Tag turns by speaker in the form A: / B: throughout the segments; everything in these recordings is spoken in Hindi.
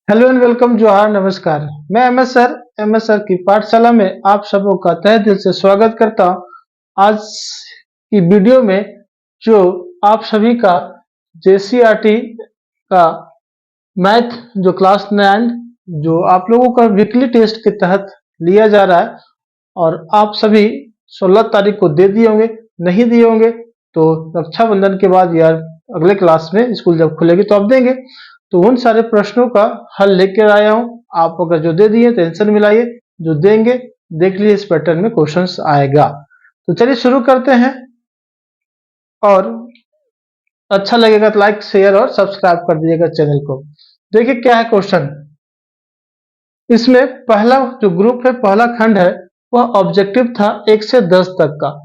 A: हेलो एंड वेलकम जोहार नमस्कार। मैं एम एस सर की पाठशाला में आप सबों का तहे दिल से स्वागत करता हूँ। आज की वीडियो में जो आप सभी का जेसीईआरटी का मैथ जो क्लास 9 जो आप लोगों का वीकली टेस्ट के तहत लिया जा रहा है और आप सभी 16 तारीख को दे दिए होंगे। नहीं दिए होंगे तो रक्षाबंधन के बाद या अगले क्लास में स्कूल जब खुलेगी तो आप देंगे। तो उन सारे प्रश्नों का हल लेकर आया हूँ। आप अगर जो दे दिए टेंशन मिलाइए, जो देंगे देख लीजिए इस पैटर्न में क्वेश्चंस आएगा। तो चलिए शुरू करते हैं और अच्छा लगेगा तो लाइक शेयर और सब्सक्राइब कर दीजिएगा चैनल को। देखिए क्या है क्वेश्चन। इसमें पहला जो ग्रुप है, पहला खंड है, वह ऑब्जेक्टिव था 1 से 10 तक का।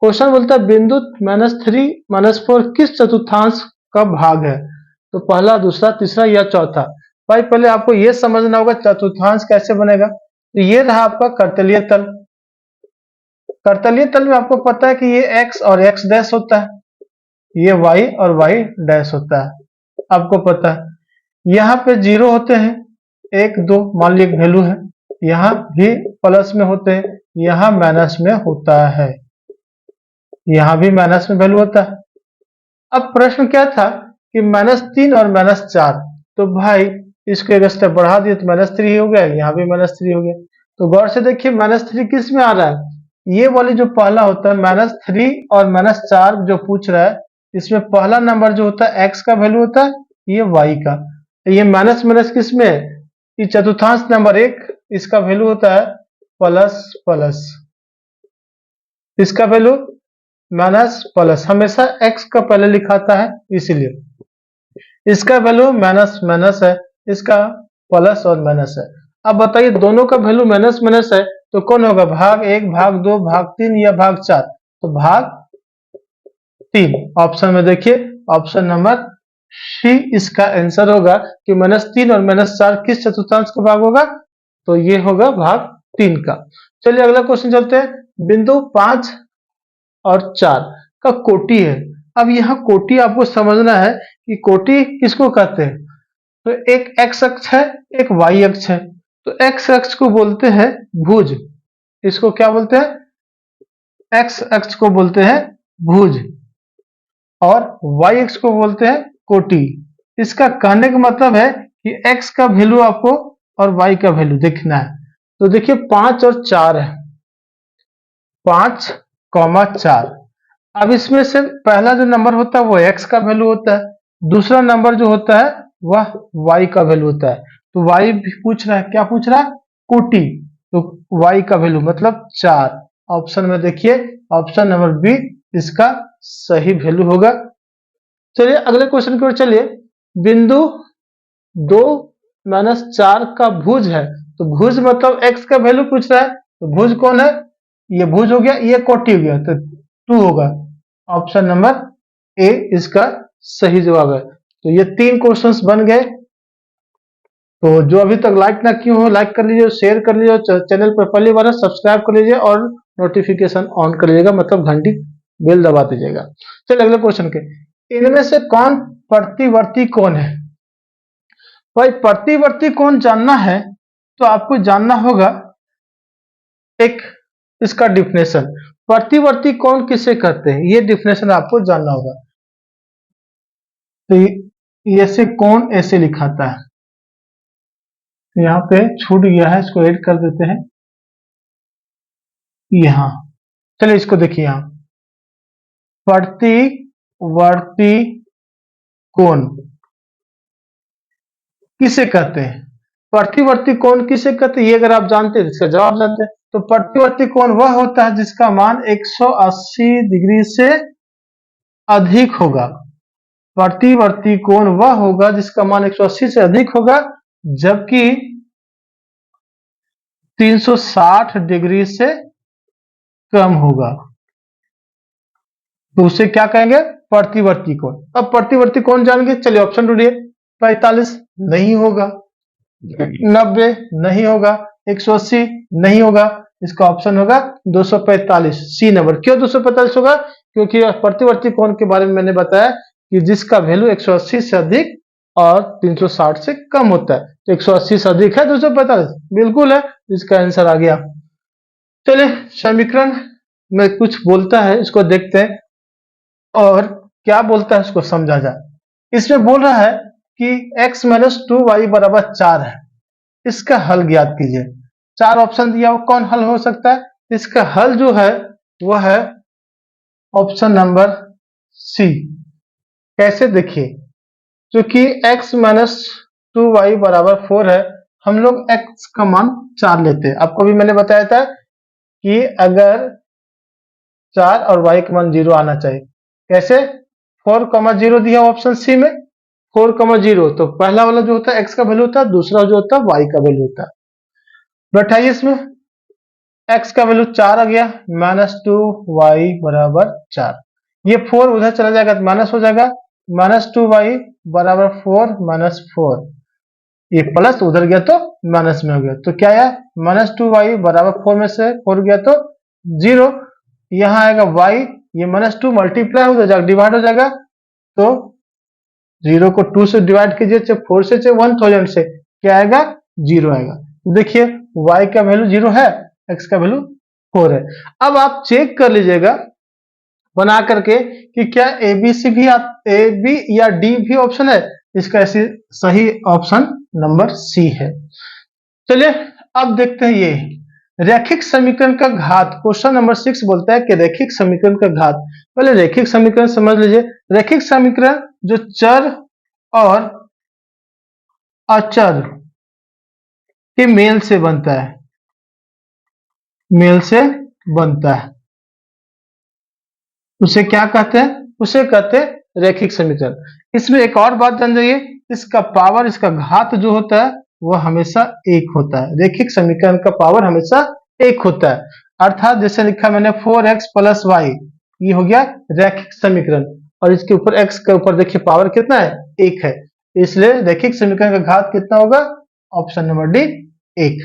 A: क्वेश्चन बोलता है बिंदु -3 -4 किस चतुर्थांश का भाग है। तो पहला, दूसरा, तीसरा या चौथा। भाई पहले आपको यह समझना होगा चतुर्थांश कैसे बनेगा। तो ये रहा आपका कर्तलीय तल। कर्तलीय तल में आपको पता है कि ये x और x डैश होता है, ये y और y डैश होता है, आपको पता है। यहाँ पे जीरो होते हैं, 1 2 मान ली एक वैल्यू है, यहाँ भी प्लस में होते हैं, यहाँ माइनस में होता है, यहाँ भी माइनस में वैल्यू होता है। अब प्रश्न क्या था कि -3 और -4। तो भाई इसको एक स्टेप बढ़ा दिए तो -3 हो गया, यहाँ भी -3 हो गया। तो गौर से देखिए -3 किस में आ रहा है। ये वाली जो पहला होता है -3 और -4 जो पूछ रहा है, इसमें पहला नंबर जो होता है x का वैल्यू होता है, ये y का। ये माइनस माइनस किस में है, ये चतुर्थांश नंबर 1, इसका वैल्यू होता है प्लस प्लस, इसका वैल्यू माइनस प्लस, हमेशा x का पहले लिखाता है इसीलिए इसका वैल्यू माइनस माइनस है, इसका प्लस और माइनस है। अब बताइए दोनों का वैल्यू माइनस माइनस है तो कौन होगा, भाग 1 भाग 2 भाग 3 या भाग 4। तो भाग 3 ऑप्शन में देखिए, ऑप्शन नंबर सी इसका आंसर होगा कि -3 और -4 किस चतुर्थांश का भाग होगा। तो ये होगा भाग 3 का। चलिए अगला क्वेश्चन चलते हैं। बिंदु 5 और 4 का कोटि है। अब यहाँ कोटि आपको समझना है कि कोटि किसको कहते हैं। तो एक x अक्ष है, एक y अक्ष है। तो x अक्ष को बोलते हैं भुज, इसको क्या बोलते हैं, x अक्ष को बोलते हैं भुज, और y अक्ष को बोलते हैं कोटि। इसका कहने का मतलब है कि x का वैल्यू आपको और y का वैल्यू देखना है। तो देखिए 5 और 4 है, 5, 4। अब इसमें से पहला जो नंबर होता है वो x का वैल्यू होता है, दूसरा नंबर जो होता है वह y का वैल्यू होता है। तो y भी पूछ रहा है, क्या पूछ रहा है, कोटि। तो y का वैल्यू मतलब 4। ऑप्शन में देखिए, ऑप्शन नंबर बी इसका सही वैल्यू होगा। चलिए अगले क्वेश्चन की ओर चलिए। बिंदु 2 -4 का भुज है। तो भुज मतलब x का वैल्यू पूछ रहा है, तो भुज कौन है, ये भुज हो गया, ये कोटि हो गया, तो 2 होगा। ऑप्शन नंबर ए इसका सही जवाब है। तो ये 3 क्वेश्चंस बन गए। तो जो अभी तक लाइक ना किए हो लाइक कर लीजिए, शेयर कर लीजिए, चैनल पर पहली बार सब्सक्राइब कर लीजिए और नोटिफिकेशन ऑन कर लीजिएगा, मतलब घंटी बेल दबा दीजिएगा। चलिए अगले क्वेश्चन के, इनमें से कौन प्रतिवर्ती कोण है। भाई प्रतिवर्ती कोण जानना है तो आपको जानना होगा एक इसका डिफिनेशन। प्रतिवर्ती कोण किसे कहते हैं, ये डिफिनेशन आपको जानना होगा। तो ऐसे कोण ऐसे लिखाता है, तो यहाँ पे छूट गया है, इसको ऐड कर देते हैं यहाँ। चलिए इसको देखिए, यहाँ प्रतिवर्ती कोण किसे कहते हैं, प्रतिवर्ती कोण किसे कहते हैं, ये अगर आप जानते हैं इसका जवाब जानते हैं। तो प्रतिवर्ती कोण वह होता है जिसका मान 180 डिग्री से अधिक होगा। प्रतिवर्ती कोण वह होगा जिसका मान 180 से अधिक होगा, जबकि 360 डिग्री से कम होगा, तो उसे क्या कहेंगे, प्रतिवर्ती कोण। अब प्रतिवर्ती कोण जानेंगे, चलिए ऑप्शन ढूंढिए। 45 नहीं होगा, 90 नहीं होगा, 180 नहीं होगा, इसका ऑप्शन होगा 245, सी नंबर। क्यों 245 होगा, क्योंकि प्रतिवर्ती कोण के बारे में मैंने बताया कि जिसका वैल्यू 180 से अधिक और 360 से कम होता है। तो 180 से अधिक है 245, बिल्कुल है, इसका आंसर आ गया। चलिए समीकरण में कुछ बोलता है, इसको देखते हैं और क्या बोलता है उसको समझा जाए। इसमें बोल रहा है कि x माइनस 2y बराबर 4 है, इसका हल ज्ञात कीजिए। 4 ऑप्शन दिया, वो कौन हल हो सकता है? इसका हल जो है वह है ऑप्शन नंबर सी। कैसे देखिए, क्योंकि x माइनस 2y बराबर 4 है, हम लोग x का मान 4 लेते हैं। आपको भी मैंने बताया था कि अगर 4 और y का मान 0 आना चाहिए। कैसे? 4,0 दिया ऑप्शन सी में, 4,0 तो पहला वाला जो होता है x का वैल्यू होता है, दूसरा जो होता है y का वैल्यू होता है। बैठाइए इसमें, x का वैल्यू 4 आ गया, -2y बराबर 4। ये 4 उधर चला जाएगा तो माइनस हो जाएगा, -2y बराबर 4 -4। ये प्लस उधर गया तो माइनस में हो गया, तो क्या आया? -2y बराबर 4 में से 4 गया तो 0। यहाँ आएगा y, ये -2 मल्टीप्लाई हो जाएगा, डिवाइड हो जाएगा, तो 0 को 2 से डिवाइड कीजिए, चाहे 4 से चाहे 1000 से, क्या आएगा? 0 आएगा। देखिए y का वैल्यू 0 है, x का वैल्यू 4 है। अब आप चेक कर लीजिएगा बना करके कि क्या ए बी सी भी ए बी या डी भी ऑप्शन है। इसका ऐसी सही ऑप्शन नंबर सी है। चलिए अब देखते हैं ये रैखिक समीकरण का घात। क्वेश्चन नंबर 6 बोलता है कि रैखिक समीकरण का घात। पहले रैखिक समीकरण समझ लीजिए। रैखिक समीकरण जो चर और अचर के मेल से बनता है, मेल से बनता है, उसे क्या कहते हैं? उसे कहते हैं रैखिक समीकरण। इसमें एक और बात जान जाइए, इसका पावर, इसका घात जो होता है वह हमेशा 1 होता है। रैखिक समीकरण का पावर हमेशा 1 होता है। अर्थात जैसे लिखा मैंने 4x प्लस वाई, ये हो गया रैखिक समीकरण, और इसके ऊपर x के ऊपर देखिए पावर कितना है? 1 है। इसलिए रैखिक समीकरण का घात कितना होगा? Option number D 1।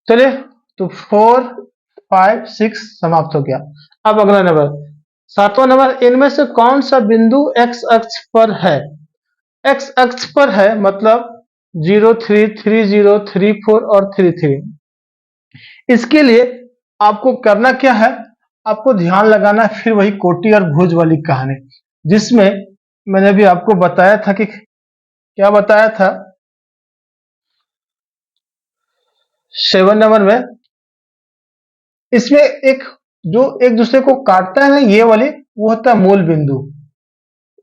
A: चलिए तो 4, 5, 6 समाप्त हो गया। अब अगला नंबर 7वां नंबर, इनमें से कौन सा बिंदु x अक्ष पर है? x अक्ष पर है मतलब 0, 3, 3, 0, 3, 4 और 3, 3। इसके लिए आपको करना क्या है? आपको ध्यान लगाना है फिर वही कोटि और भुज वाली कहानी, जिसमें मैंने भी आपको बताया था कि क्या बताया था 7 नंबर में। इसमें एक जो एक दूसरे को काटता है ना, ये वाली, वो होता है मूल बिंदु।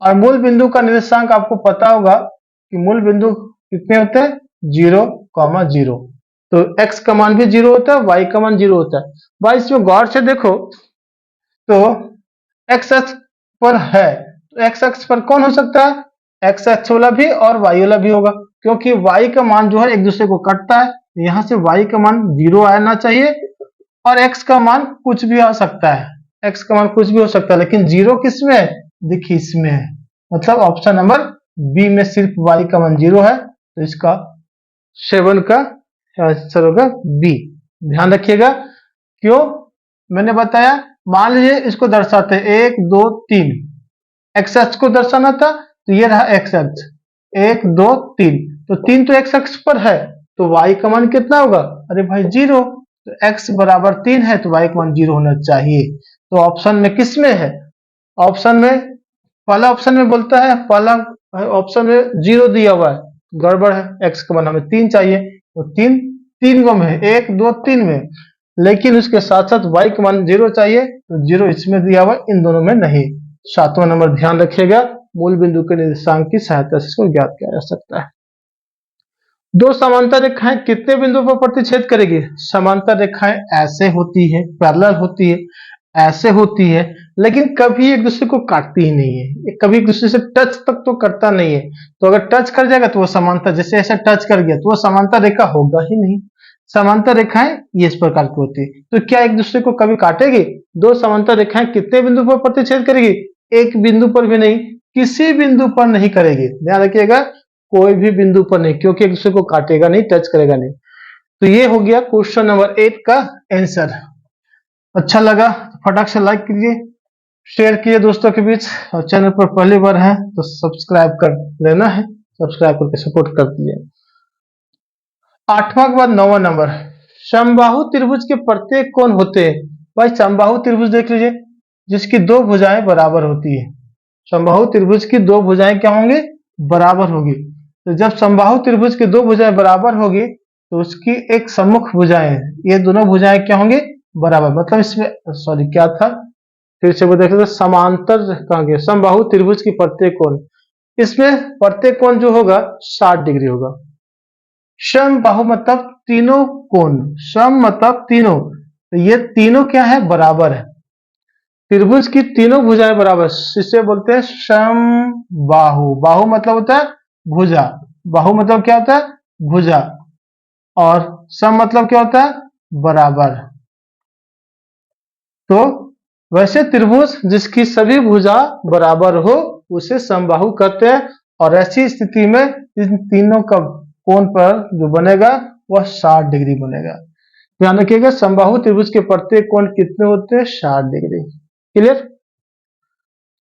A: और मूल बिंदु का निर्देशांक आपको पता होगा कि मूल बिंदु कितने होते हैं? 0,0। तो x का मान भी 0 होता है, y का मान 0 होता है। भाई इसमें गौर से देखो तो x अक्ष पर है, तो x अक्ष पर कौन हो सकता है? x अक्ष वाला भी और y वाला भी होगा, क्योंकि y का मान जो है एक दूसरे को कटता है। यहां से y का मान 0 आना चाहिए और x का मान कुछ भी आ सकता है, x का मान कुछ भी हो सकता है, लेकिन 0 किस में है? देखिए इसमें है। मतलब ऑप्शन नंबर बी में सिर्फ y का मान 0 है, तो इसका 7 का आंसर होगा बी। ध्यान रखिएगा, क्यों मैंने बताया। मान लीजिए इसको दर्शाते 1, 2, 3, एक्स अक्ष को दर्शाना था, तो ये रहा एक्स अक्ष, 1, 2, 3, तो 3 तो एक्स अक्ष पर है, तो y का मान कितना होगा? अरे भाई 0। तो x बराबर 3 है तो y का मान 0 होना चाहिए। तो ऑप्शन में किस में है? ऑप्शन में, पहला ऑप्शन में बोलता है, पहला ऑप्शन में 0 दिया हुआ है, गड़बड़ है। x का मान हमें 3 चाहिए, तो 3 गो में है, 1, 2, 3 में, लेकिन उसके साथ साथ y का मान 0 चाहिए, तो 0 इसमें दिया हुआ, इन दोनों में नहीं। 7वां नंबर ध्यान रखिएगा, मूल बिंदु के निर्देशांक की सहायता से इसको ज्ञात किया जा सकता है। दो समांतर रेखाएं कितने बिंदु पर प्रतिच्छेद करेगी? समांतर रेखाएं ऐसे होती है, पैरेलल होती है, ऐसे होती है, लेकिन कभी एक दूसरे को काटती ही नहीं है। ये कभी एक दूसरे से टच तक तो करता नहीं है। तो अगर टच कर जाएगा तो वो समांतर, जैसे ऐसा टच कर गया तो वो समांतर रेखा होगा ही नहीं। समांतर रेखाएं ये इस प्रकार की होती है। तो क्या एक दूसरे को कभी काटेगी? दो समांतर रेखाएं कितने बिंदु पर प्रतिच्छेद करेगी? एक बिंदु पर भी नहीं, किसी बिंदु पर नहीं करेगी। ध्यान रखिएगा, कोई भी बिंदु पर नहीं, क्योंकि एक दूसरे को काटेगा नहीं, टच करेगा नहीं। तो ये हो गया क्वेश्चन नंबर 8 का आंसर। अच्छा लगा तो फटाक से लाइक कीजिए, शेयर कीजिए दोस्तों के बीच, और चैनल पर पहली बार है तो सब्सक्राइब कर लेना है, सब्सक्राइब करके सपोर्ट कर दीजिए। 8वां के बाद 9वां नंबर, समबाहु त्रिभुज के प्रत्येक कोण होते हैं। भाई समबाहु त्रिभुज देख लीजिए, जिसकी दो भुजाएं बराबर होती है। समबाहु त्रिभुज की दो भुजाएं क्या होंगी? बराबर होगी। तो जब समबाहु त्रिभुज की दो भुजाएं बराबर होगी तो उसकी एक सम्मुख भुजाएं, ये दोनों भुजाएं क्या होंगी? बराबर। मतलब इसमें सॉरी क्या था, फिर से वो देखें तो समांतर कहाँ गया, समबाहु त्रिभुज की प्रत्येक कोण, इसमें प्रत्येक कोण जो होगा 60 डिग्री होगा। समबाहु मतलब तीनों कोण, सम मतलब तीनों, तो ये तीनों क्या है? बराबर है। त्रिभुज की तीनों भुजाएं बराबर, इसे बोलते हैं समबाहु। बाहु मतलब होता है भुजा, बाहु मतलब क्या होता है? भुजा। और सम मतलब क्या होता है? बराबर। तो वैसे त्रिभुज जिसकी सभी भुजा बराबर हो उसे समबाहु कहते हैं। और ऐसी स्थिति में इन तीनों का कोण पर जो बनेगा वह 60 डिग्री बनेगा। ध्यान रखिएगा, समबाहु त्रिभुज के प्रत्येक कोण कितने होते हैं? 60 डिग्री। क्लियर?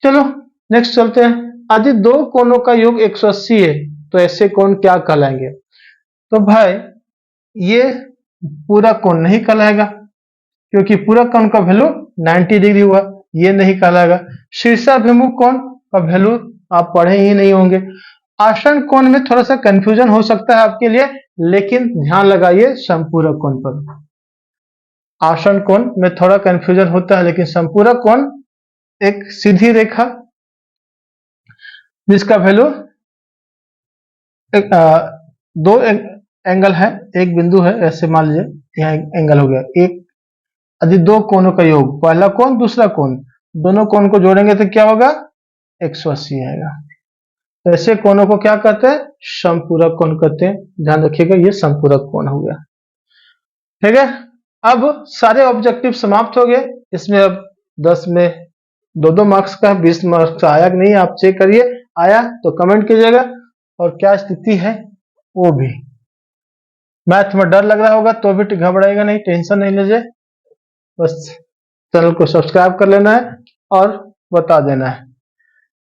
A: चलो नेक्स्ट चलते हैं। यदि दो कोणों का योग 180 है तो ऐसे कोण क्या कहलाएंगे? तो भाई ये पूरा कोण नहीं कहलाएगा, क्योंकि पूरा कोण का वैल्यू 90 डिग्री हुआ, ये नहीं कहलाएगा। शीर्षाभिमुख कोण का वैल्यू आप पढ़े ही नहीं होंगे। आसन कोण में थोड़ा सा कंफ्यूजन हो सकता है आपके लिए, लेकिन ध्यान लगाइए संपूरक कोण पर। आसन कोण में थोड़ा कंफ्यूजन होता है, लेकिन संपूरक कोण एक सीधी रेखा जिसका वैल्यू दो एंगल है, एक बिंदु है, ऐसे मान लीजिए यहाँ एंगल हो गया एक। यदि दो कोणों का योग, पहला कोण दूसरा कोण, दोनों कोण को जोड़ेंगे तो क्या होगा? 180 आएगा। तो ऐसे कोणों को क्या कहते हैं? समपूरक कोण कहते हैं। ध्यान रखिएगा, ये समपूरक कोण हो गया। ठीक है, अब सारे ऑब्जेक्टिव समाप्त हो गए। इसमें अब 10 में 2-2 मार्क्स का, 20 मार्क्स का आया कि नहीं आप चेक करिए, आया तो कमेंट कीजिएगा, और क्या स्थिति है वो भी। मैथ में डर लग रहा होगा तो भी घबराएगा नहीं, टेंशन नहीं लीजिए, बस चैनल को सब्सक्राइब कर लेना है और बता देना है।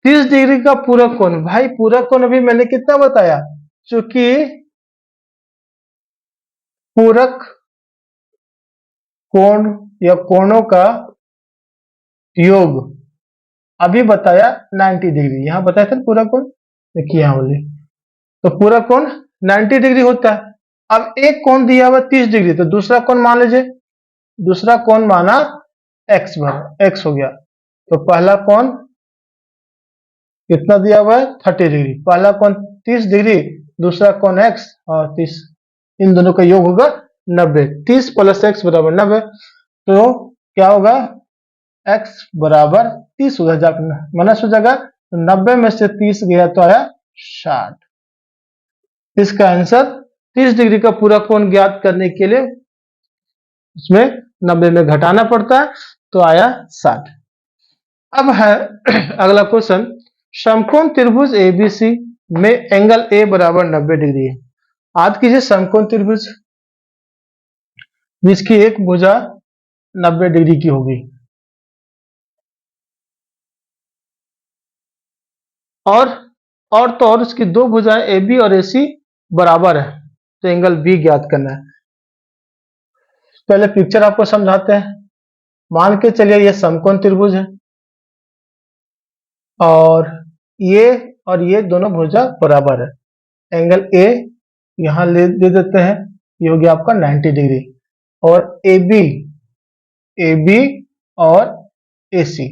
A: 30 डिग्री का पूरक कोण, भाई पूरक कोण अभी मैंने कितना बताया? चूंकि पूरक कोण या कोणों का योग अभी बताया 90 डिग्री, यहां बताया था पूरक कोण, देखिए यहां बोले तो पूरक कोण 90 डिग्री होता है। अब एक कोण दिया हुआ 30 डिग्री, तो दूसरा कोण मान लीजिए, दूसरा कोण माना एक्स भर, एक्स हो गया। तो पहला कोण कितना दिया हुआ है? 30 डिग्री। पहला कोण 30 डिग्री, दूसरा कोण एक्स, और 30, इन दोनों का योग होगा 90। 30 प्लस एक्स बराबर 90, तो क्या होगा? एक्स बराबर 30 हो जाएगा, माइनस हो जाएगा। तो 90 में से 30 गया तो आया 60। इसका आंसर 30 डिग्री का पूरा कोण ज्ञात करने के लिए उसमें 90 में घटाना पड़ता है, तो आया 60। अब है अगला क्वेश्चन, समकोण त्रिभुज एबीसी में एंगल ए बराबर 90 डिग्री है। याद कीजिए, समकोण त्रिभुज जिसकी एक भुजा 90 डिग्री की होगी और तो और उसकी दो भुजाएं ए बी और ए सी बराबर है, तो एंगल बी ज्ञात करना है। पहले पिक्चर आपको समझाते हैं। मान के चलिए ये समकोण त्रिभुज है और ये दोनों भुजा बराबर है। एंगल ए यहां दे देते हैं, ये हो गया आपका 90 डिग्री। और ए बी और ए सी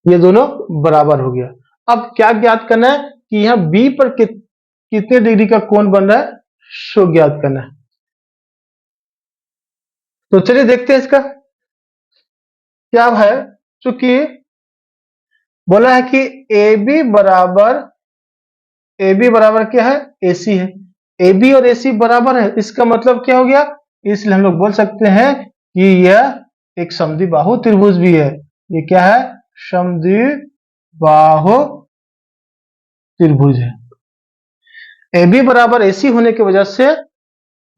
A: ये दोनों बराबर हो गया। अब क्या ज्ञात करना है कि यहां बी पर कितने डिग्री का कोण बन रहा है, सो ज्ञात करना है। तो चलिए देखते हैं इसका क्या है। चूंकि बोला है कि ए बी बराबर क्या है? एसी है। ए बी और एसी बराबर है, इसका मतलब क्या हो गया? इसलिए हम लोग बोल सकते हैं कि यह एक समद्विबाहु त्रिभुज भी है। ये क्या है? समद्विबाहु त्रिभुज है। ए बी बराबर एसी होने की वजह से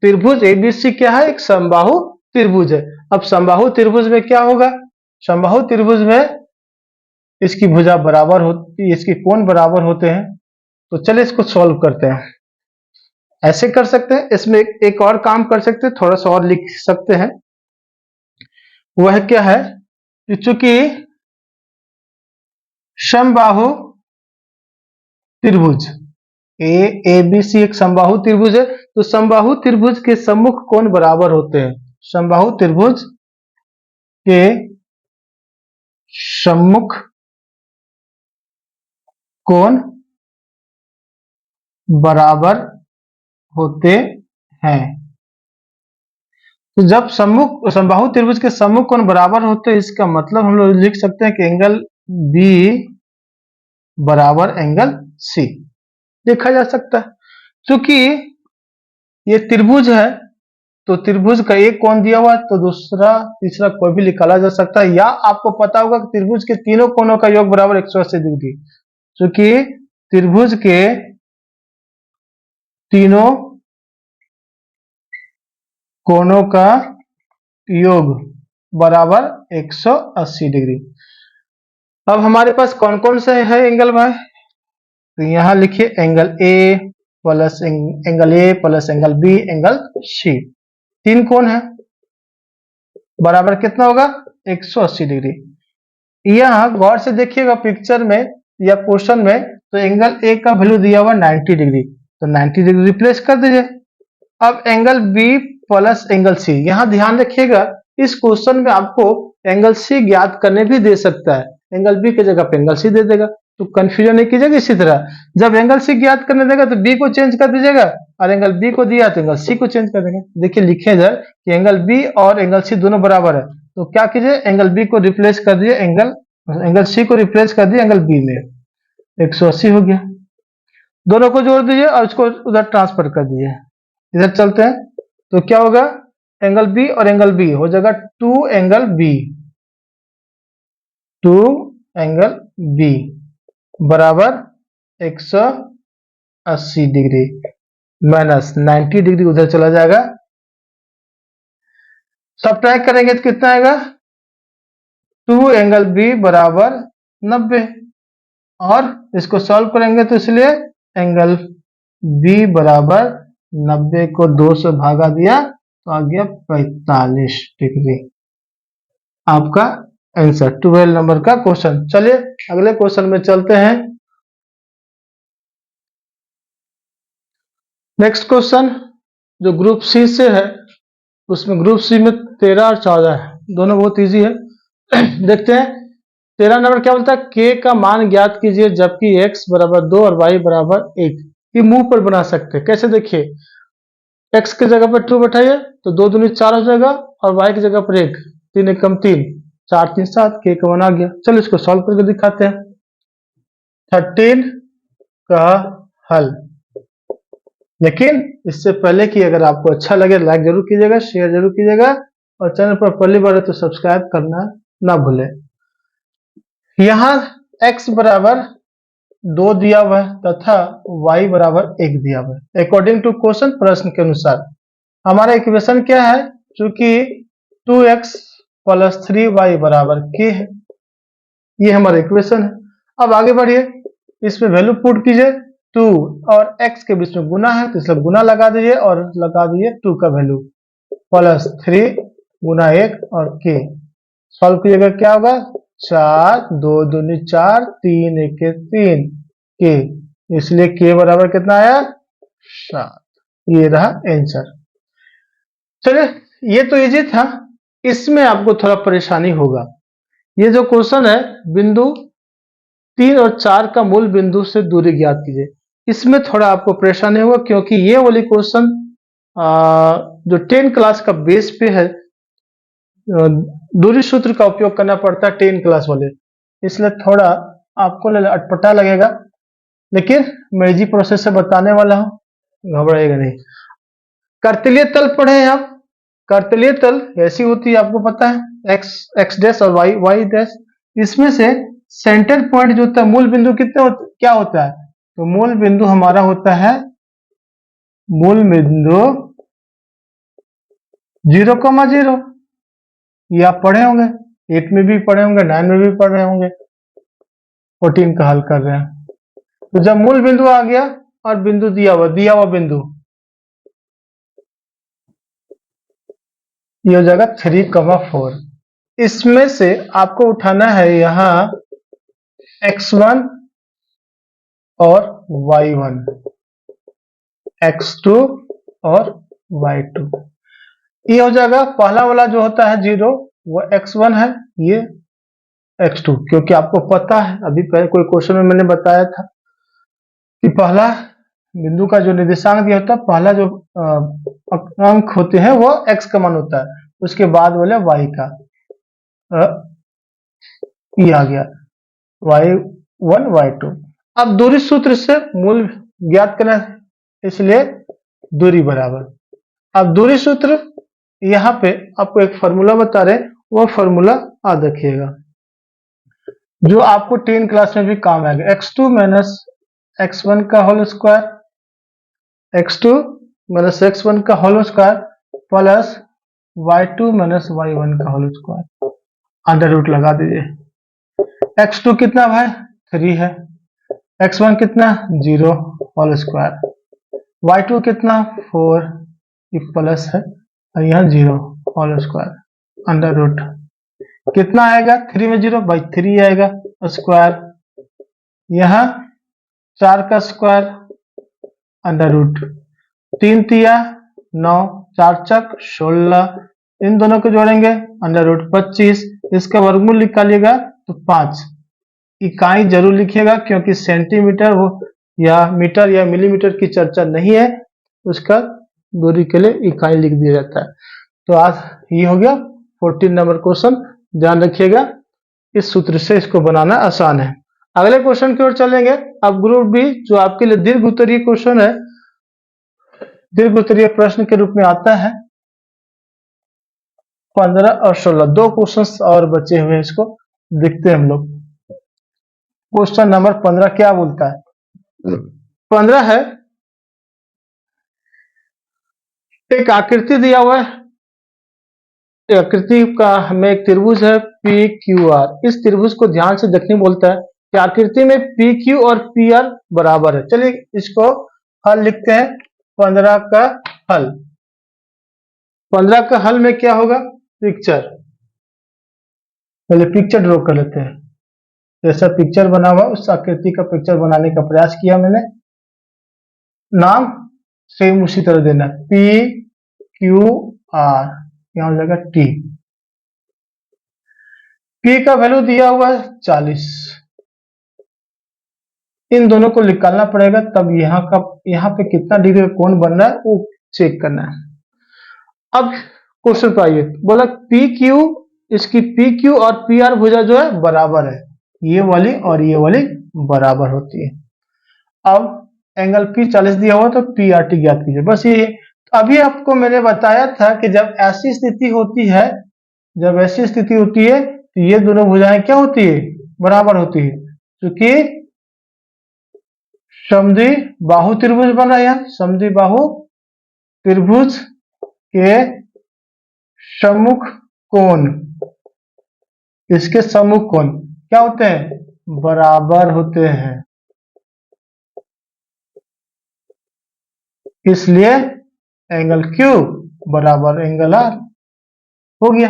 A: त्रिभुज एबीसी क्या है? एक समबाहु त्रिभुज है। अब समबाहु त्रिभुज में क्या होगा? समबाहु त्रिभुज में इसकी भुजा बराबर होती, इसके कोण बराबर होते हैं। तो चलिए इसको सॉल्व करते हैं। ऐसे कर सकते हैं। इसमें एक और काम कर सकते हैं, थोड़ा सा और लिख सकते हैं। वह क्या है कि चूंकि समबाहु त्रिभुज ए बी सी एक समबाहु त्रिभुज है, तो समबाहु त्रिभुज के सम्मुख कोण बराबर होते हैं। समबाहु त्रिभुज के सम्मुख कोण बराबर होते हैं। तो जब सम्मुख समबाहु त्रिभुज के सम्मुख कोण बराबर होते हैं, इसका मतलब हम लोग लिख सकते हैं कि एंगल बी बराबर एंगल सी देखा जा सकता है। क्योंकि ये त्रिभुज है, तो त्रिभुज का एक कोण दिया हुआ है, तो दूसरा तीसरा कोई भी निकाला जा सकता है। या आपको पता होगा कि त्रिभुज के तीनों कोणों का योग बराबर 180 डिग्री। क्योंकि त्रिभुज के तीनों कोणों का योग बराबर 180 डिग्री। अब हमारे पास कौन कौन से है एंगल भाई? तो यहां लिखिए angle A plus angle B angle C, तीन कोण है, बराबर कितना होगा 180 डिग्री। यहां गौर से देखिएगा पिक्चर में या क्वेश्चन में, तो एंगल ए का वैल्यू दिया हुआ 90 डिग्री, तो 90 डिग्री रिप्लेस कर दीजिए। अब angle B plus angle C, यहां ध्यान रखिएगा इस क्वेश्चन में आपको एंगल सी ज्ञात करने भी दे सकता है, एंगल बी की जगह पे एंगल सी दे देगा, तो कंफ्यूजन नहीं कीजिएगा। इसी तरह जब एंगल सी ज्ञात करने देगा तो बी को चेंज कर दीजिएगा, और एंगल बी को दिया तो एंगल सी को चेंज कर देंगे। देखिए लिखे इधर कि एंगल बी और एंगल सी दोनों बराबर है, तो क्या कीजिए एंगल बी को रिप्लेस कर दिए एंगल सी को रिप्लेस कर दिए एंगल बी में, 180 हो गया। दोनों को जोड़ दीजिए और उसको उधर ट्रांसफर कर दीजिए। इधर चलते हैं तो क्या होगा, एंगल बी और एंगल बी हो जाएगा 2 एंगल बी, 2 एंगल बी बराबर 180 डिग्री माइनस 90 डिग्री उधर चला जाएगा। सब्ट्रैक्ट करेंगे तो कितना आएगा, 2 एंगल बी बराबर 90, और इसको सॉल्व करेंगे तो इसलिए एंगल बी बराबर 90 को 2 से भागा दिया तो आ गया 45 डिग्री। आपका आंसर 12 नंबर का क्वेश्चन। चलिए अगले क्वेश्चन में चलते हैं। नेक्स्ट क्वेश्चन जो ग्रुप सी से है, उसमें ग्रुप सी में 13 और 14 है, दोनों बहुत इजी है। देखते हैं 13 नंबर क्या बोलता है, के का मान ज्ञात कीजिए जबकि x बराबर 2 और y बराबर 1। ये मुंह पर बना सकते हैं, कैसे देखिए, x की जगह पर 2 बैठाइए तो 2 दूनी 4 हो जाएगा, और y की जगह पर 1, 3 1 3, 4 3 7, के का मान आ गया। चलो इसको सॉल्व करके दिखाते हैं। 13 का हल। लेकिन इससे पहले कि अगर आपको अच्छा लगे लाइक जरूर कीजिएगा, शेयर जरूर कीजिएगा, और चैनल पर पहली बार है तो सब्सक्राइब करना ना भूलें। यहां x बराबर 2 दिया हुआ है तथा y बराबर 1 दिया हुआ है। अकॉर्डिंग टू क्वेश्चन, प्रश्न के अनुसार हमारा इक्वेशन क्या है, चूंकि 2x प्लस 3y बराबर k है, ये हमारा इक्वेशन है। अब आगे बढ़िए, इसमें वैल्यू पुट कीजिए, 2 और x के बीच में गुना है तो इसलिए गुना लगा दीजिए, और लगा दीजिए 2 का वैल्यू प्लस 3 गुना 1 और k। सॉल्व कीजिएगा क्या होगा, 4 2 दूनी 4, 3 1 3 के, इसलिए के बराबर कितना आया 7। ये रहा आंसर। चलिए ये तो इजी था, इसमें आपको थोड़ा परेशानी होगा। ये जो क्वेश्चन है, बिंदु 3 और 4 का मूल बिंदु से दूरी ज्ञात कीजिए, इसमें थोड़ा आपको परेशानी होगा, क्योंकि ये वाली क्वेश्चन जो 10 क्लास का बेस पे है, दूरी सूत्र का उपयोग करना पड़ता है 10 क्लास वाले, इसलिए थोड़ा आपको अटपटा लगेगा, लेकिन मैं इजी प्रोसेस से बताने वाला हूं, घबराएगा नहीं। कर्तलीय तल पढ़े हैं आप, कर्तलीय तल ऐसी होती है आपको पता है, एक्स डैश और वाई डैश। इसमें से सेंटर पॉइंट जो होता है, मूल बिंदु क्या होता है, तो मूल बिंदु हमारा होता है, मूल बिंदु 0,0। ये आप पढ़े होंगे, 8 में भी पढ़े होंगे, 9 में भी पढ़ रहे होंगे, 14 का हल कर रहे हैं। तो जब मूल बिंदु आ गया और बिंदु दिया हुआ बिंदु, ये हो जाएगा 3,4। इसमें से आपको उठाना है यहाँ x1 और y1, x2 और y2। ये हो जाएगा पहला वाला जो होता है 0 वो x1 है, ये x2, क्योंकि आपको पता है अभी पहले कोई क्वेश्चन में मैंने बताया था कि पहला बिंदु का जो निर्देशांक दिया होता है, पहला जो अंक होते हैं वो x का मान होता है, उसके बाद बोले y का। ये आ गया y1 y2। अब दूरी सूत्र से मूल ज्ञात करना है, इसलिए दूरी बराबर। अब दूरी सूत्र यहाँ पे आपको एक फॉर्मूला बता रहे, वो फॉर्मूला याद रखिएगा जो आपको 10 क्लास में भी काम आएगा। x2 माइनस x1 का whole square, x2 minus x1 का whole square plus y2 minus y1 का होल स्क्वायर, अंडर रूट लगा दीजिए। x2 कितना भाई 3 है, x1 कितना 0 होल स्क्वायर, y2 कितना 4, ये प्लस है और यहाँ 0 होल स्क्वायर अंडर रूट कितना आएगा 3 में 0 बाई 3 आएगा स्क्वायर, यहाँ 4 का स्क्वायर अंडर रूट 3 तिया 9, 4 चक 16, इन दोनों को जोड़ेंगे अंडर रूट 25, इसका वर्गमूल निकालिएगा तो 5। इकाई जरूर लिखिएगा क्योंकि सेंटीमीटर वो या मीटर या मिलीमीटर की चर्चा नहीं है, उसका दूरी के लिए इकाई लिख दिया जाता है। तो आज ये हो गया 14 नंबर क्वेश्चन, ध्यान रखिएगा इस सूत्र से इसको बनाना आसान है। अगले क्वेश्चन की ओर चलेंगे। अब ग्रुप बी जो आपके लिए दीर्घ उत्तरीय क्वेश्चन है, दीर्घ उत्तरीय प्रश्न के रूप में आता है। 15 और 16 दो क्वेश्चन और बचे हुए हैं, इसको देखते हैं हम लोग। क्वेश्चन नंबर 15 क्या बोलता है? 15 है, एक आकृति दिया हुआ है, आकृति का हमें एक त्रिभुज है पी क्यू आर। इस त्रिभुज को ध्यान से देखने बोलता है कि आकृति में पी क्यू और पी आर बराबर है। चलिए इसको हल लिखते हैं। 15 का हल, 15 का हल में क्या होगा, पिक्चर, पहले पिक्चर ड्रॉ कर लेते हैं। जैसा पिक्चर बना हुआ उस आकृति का पिक्चर बनाने का प्रयास किया मैंने। नाम सेम उसी तरह देना, पी क्यू आर, यहां हो जाएगा टी। पी का वैल्यू दिया हुआ है 40, इन दोनों को निकालना पड़ेगा, तब यहाँ पे कितना डिग्री का कोण बन रहा है वो चेक करना है। अब क्वेश्चन पर आइए, बोला पी क्यू, इसकी पी क्यू और पी आर भुजा जो है बराबर है, ये वाली और ये वाली बराबर होती है। अब एंगल पी 40 दिया हुआ तो पी आर टी ज्ञात कीजिए, बस ये। अभी आपको मैंने बताया था कि जब ऐसी स्थिति होती है, जब ऐसी स्थिति होती है तो ये दोनों भुजाएं क्या होती है, बराबर होती है, क्योंकि समद्वि बाहु त्रिभुज बना है। समद्वि बाहु त्रिभुज के सम्मुख कोण, इसके सम्मुख कोण क्या होते हैं, बराबर होते हैं, इसलिए एंगल Q बराबर एंगल R हो गया।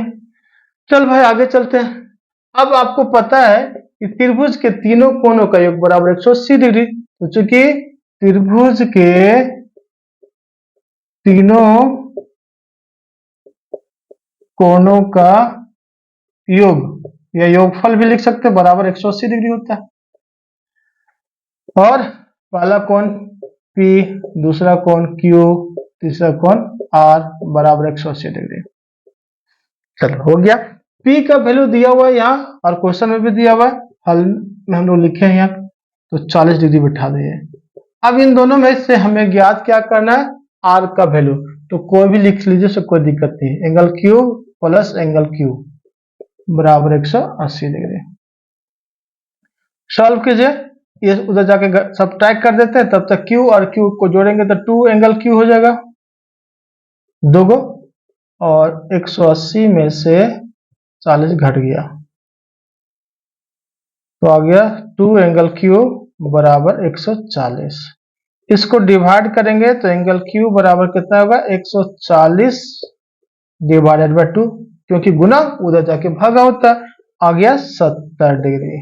A: चल भाई आगे चलते हैं। अब आपको पता है कि त्रिभुज के तीनों कोणों का योग बराबर 180 डिग्री, तो चूंकि त्रिभुज के तीनों कोणों का योग या योगफल भी लिख सकते हैं, बराबर 180 डिग्री होता है। और पहला कोण P, दूसरा कोण Q, तीसरा कोण R बराबर 180 डिग्री। चलो हो गया। P का वैल्यू दिया हुआ है यहाँ और क्वेश्चन में भी दिया हुआ है, हल में हम लोग लिखे हैं यहाँ, तो 40 डिग्री बिठा दिए। अब इन दोनों में से हमें ज्ञात क्या करना है, R का वैल्यू, तो कोई भी लिख लीजिए, उससे कोई दिक्कत नहीं। Angle Q plus angle Q बराबर 180 डिग्री। सॉल्व कीजिए, ये उधर जाके सब्ट्रैक्ट कर देते हैं, तब तक Q और Q को जोड़ेंगे तो 2 एंगल Q हो जाएगा, दो गो, और 180 में से 40 घट गया तो आ गया 2 एंगल Q बराबर 140। इसको डिवाइड करेंगे तो एंगल Q बराबर कितना होगा, 140 डिवाइडेड बाय 2, क्योंकि गुना उधर जाके भागा होता है, आ गया 70 डिग्री।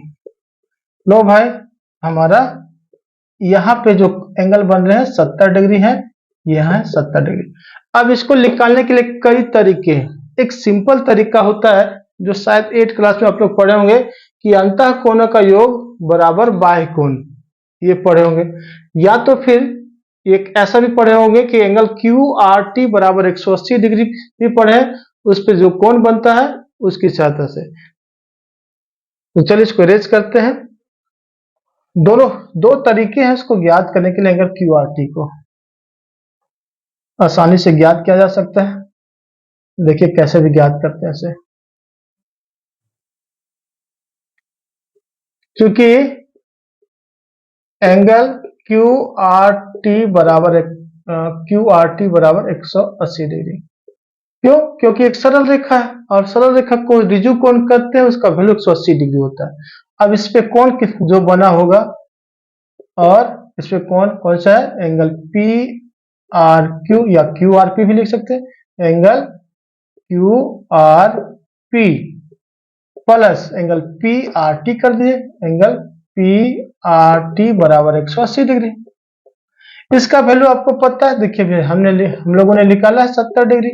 A: लो भाई, हमारा यहाँ पे जो एंगल बन रहे हैं 70 डिग्री है, यह है 70 डिग्री। अब इसको निकालने के लिए कई तरीके हैं। एक सिंपल तरीका होता है जो शायद 8 क्लास में आप लोग पढ़े होंगे कि अंतः कोणों का योग बराबर बाह्य कोण, ये पढ़े होंगे। या तो फिर एक ऐसा भी पढ़े होंगे कि एंगल क्यू आर टी बराबर 180 डिग्री भी पढ़े, उस पर जो कोण बनता है उसकी सहायता से। तो चलिए इसको रेज करते हैं। दोनों दो तरीके हैं इसको ज्ञात करने के लिए एंगल क्यू आर टी को आसानी से ज्ञात किया जा सकता है। देखिए कैसे भी ज्ञात करते हैं इसे। क्योंकि एंगल क्यू आर टी बराबर 180 डिग्री, क्यों? क्योंकि एक सरल रेखा है और सरल रेखा को रिजु कोण करते हैं, उसका वैल्यू 180 डिग्री होता है। अब इस पे कोण जो बना होगा, और इस पे कोण कौन सा है? एंगल पी आर क्यू या क्यू आर पी भी लिख सकते हैं। Angle Q R P plus angle P R T कर दिए, एंगल पी आर टी बराबर 180 डिग्री। इसका वैल्यू आपको पता है, देखिए हम लोगों ने निकाला है 70 degree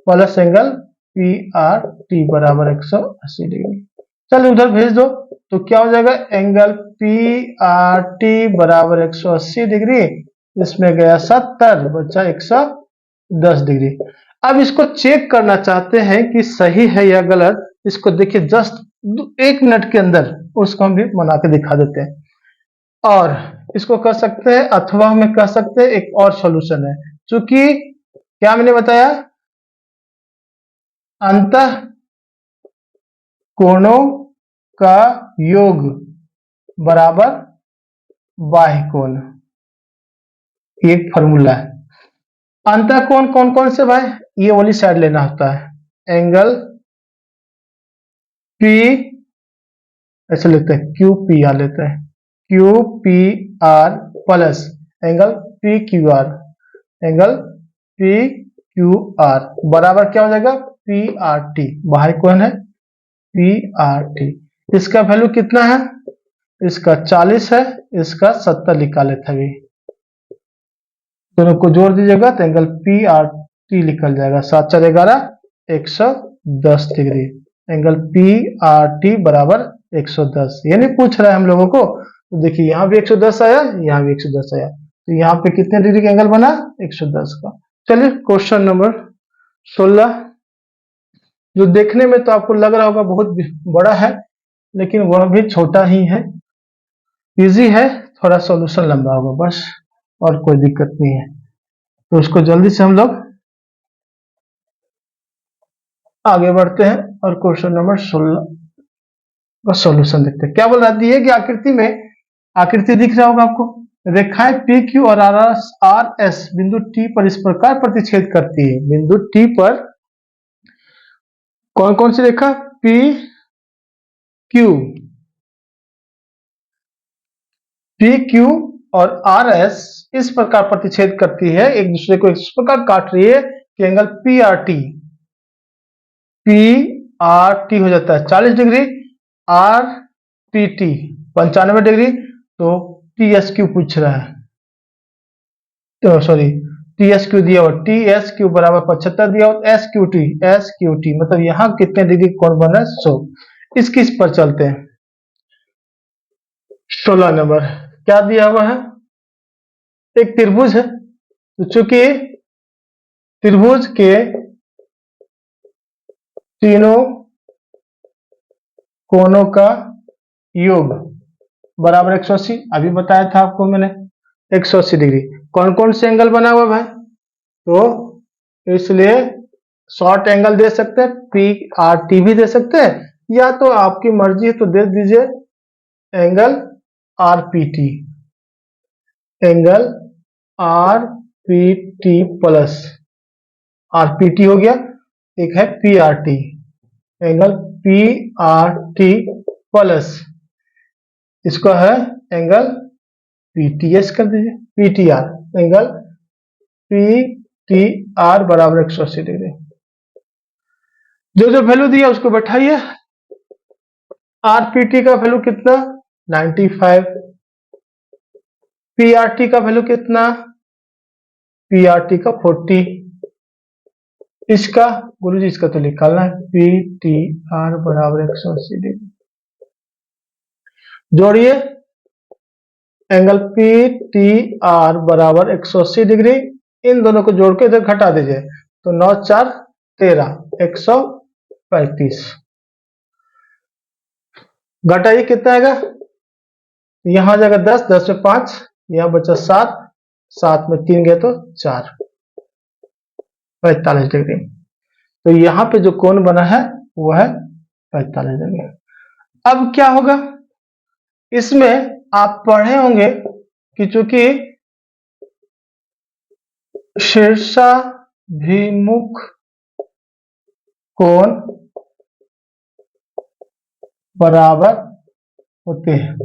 A: plus angle P R T बराबर 180 डिग्री। चल उधर भेज दो, तो क्या हो जाएगा? एंगल पी आर टी बराबर 180 डिग्री, इसमें गया 70, बचा 110 डिग्री। अब इसको चेक करना चाहते हैं कि सही है या गलत। इसको देखिए जस्ट 1 मिनट के अंदर उसको हम भी बना के दिखा देते हैं। और इसको कर सकते हैं, अथवा हमें कह सकते हैं एक और सॉल्यूशन है। चूंकि क्या मैंने बताया, अंतः कोणों का योग बराबर बाह्य कोण, एक फॉर्मूला है। अंतः कोण कौन कौन से भाई? ये वाली साइड लेना होता है। एंगल पी, ऐसे लेते हैं, क्यू पी आर लेते हैं, Q P R plus angle P Q R, angle P Q R बराबर क्या हो जाएगा? पी आर टी, बाह्य कोण है पी आर टी। इसका वैल्यू कितना है? इसका 40 है, इसका 70 निकाले थे अभी। दोनों को जोड़ दीजिएगा तो एंगल पी आर टी निकल जाएगा, 7 4 11 110 degree. Angle P R T बराबर 110, ये नहीं पूछ रहा है हम लोगों को। तो देखिए यहाँ भी 110 आया, यहाँ भी 110 आया, तो यहाँ पे कितने डिग्री का एंगल बना? 110 का। चलिए क्वेश्चन नंबर 16, जो देखने में तो आपको लग रहा होगा बहुत बड़ा है, लेकिन वह भी छोटा ही है, इजी है, थोड़ा सॉल्यूशन लंबा होगा बस, और कोई दिक्कत नहीं है। तो इसको जल्दी से हम लोग आगे बढ़ते हैं और क्वेश्चन नंबर 16 का सॉल्यूशन देखते हैं। क्या बोल रहा है? दिए गए आकृति में, आकृति दिख रहा होगा आपको, रेखाएं पी क्यू और आर एस बिंदु टी पर इस प्रकार प्रतिच्छेद करती है। बिंदु टी पर कौन कौन सी रेखा? पी क्यू, पी क्यू और आर एस इस प्रकार प्रतिच्छेद करती है, एक दूसरे को इस प्रकार काट रही है कि एंगल पी आर टी हो जाता है 40 degree, R P T 95 degree. तो टी एस क्यू पूछ रहा है, तो सॉरी टी एस क्यू दिया हुआ, टी एस क्यू बराबर 75 दिया हुआ, एस क्यू टी मतलब यहाँ कितने डिग्री कोण बन रहा है? 100। इसकी इस पर चलते हैं। 16 नंबर क्या दिया हुआ है? एक त्रिभुज है, तो चूंकि त्रिभुज के तीनों कोणों का योग बराबर 180, अभी बताया था आपको मैंने 180 डिग्री। कौन कौन से एंगल बना हुआ भाई? तो इसलिए शॉर्ट एंगल दे सकते हैं, पी आर टी भी दे सकते हैं, या तो आपकी मर्जी है तो दे दीजिए angle R P T, angle R P T plus R P T हो गया, एक है P R T, angle P R T plus इसका है एंगल पी टी एस कर दीजिए, P T R, angle P T R बराबर 180 डिग्री। जो जो वैल्यू दिया उसको बैठाइए। आरपीटी का वैल्यू कितना 95, पीआरटी का वैल्यू कितना, पीआरटी का 40, इसका गुरुजी इसका तो निकालना है, पी टी आर बराबर 180 डिग्री। जोड़िए, एंगल पी टी आर बराबर 180 डिग्री, इन दोनों को जोड़ के इधर घटा दीजिए, तो 9 4 13 135। घटाइए कितना आएगा, यहां जाएगा 10, 10 में 5, यहां बचा 7, 7 में 3 गए तो 4, 45 डिग्री। तो यहां पे जो कोण बना है वो है 45 डिग्री। अब क्या होगा, इसमें आप पढ़े होंगे कि चूंकि शीर्षाभिमुख कोण बराबर होते हैं,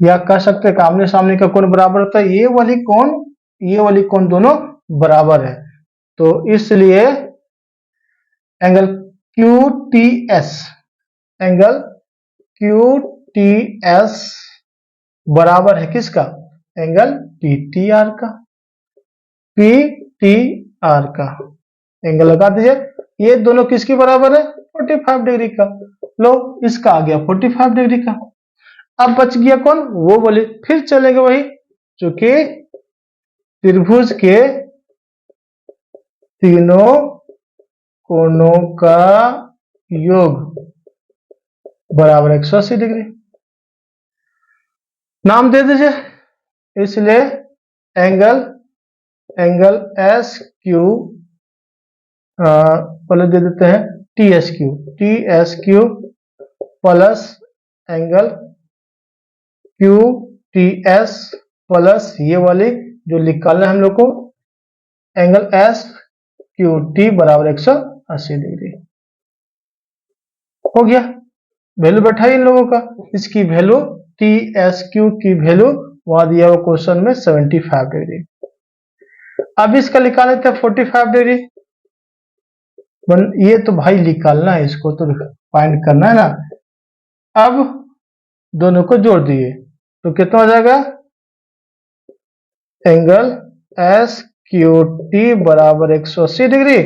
A: या कह सकते हैं आमने सामने का कोण बराबर होता है, ये वाली कोण दोनों बराबर है, तो इसलिए एंगल QTS, एंगल QTS बराबर है किसका, एंगल PTR का, PTR का एंगल लगा दीजिए। ये दोनों किसके बराबर है, 45 डिग्री का। लो इसका आ गया 45 डिग्री का। अब बच गया कौन, वो बोले फिर चलेंगे वही, चूंकि त्रिभुज के तीनों कोणों का योग बराबर 180 डिग्री। नाम दे दीजिए, इसलिए एंगल एस क्यू पहले दे देते हैं T S Q plus angle Q T S plus ये वाली जो निकालना है हम लोग को, एंगल एस क्यू टी बराबर 180 डिग्री। हो गया, वैल्यू बैठाई इन लोगों का, इसकी वैल्यू टी एस क्यू की वैल्यू वहां दिया हुआ क्वेश्चन में 75 डिग्री। अब इसका निकाले थे 45 डिग्री, ये तो भाई निकालना है, इसको तो फाइंड करना है ना। अब दोनों को जोड़ दिए तो कितना हो जाएगा, एंगल एस क्यू टी बराबर 180 डिग्री,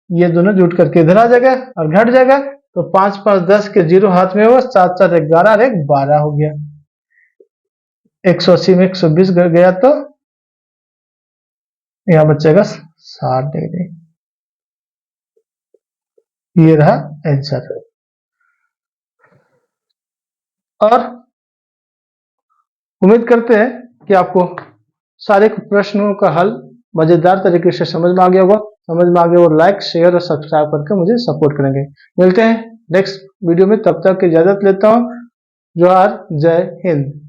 A: ये दोनों जुट करके इधर आ जाएगा और घट जाएगा, तो 5 5 10 के 0 हाथ में हुआ, 7 7 11 और 1 12 हो गया। 180 में 120 गया तो यहां बचेगा 60 डिग्री। ये रहा आंसर। और उम्मीद करते हैं कि आपको सारे प्रश्नों का हल मजेदार तरीके से समझ में आ गया होगा। समझ में आ गया और लाइक शेयर और सब्सक्राइब करके मुझे सपोर्ट करेंगे। मिलते हैं नेक्स्ट वीडियो में, तब तक की इजाजत लेता हूं। जोहार, जय हिंद।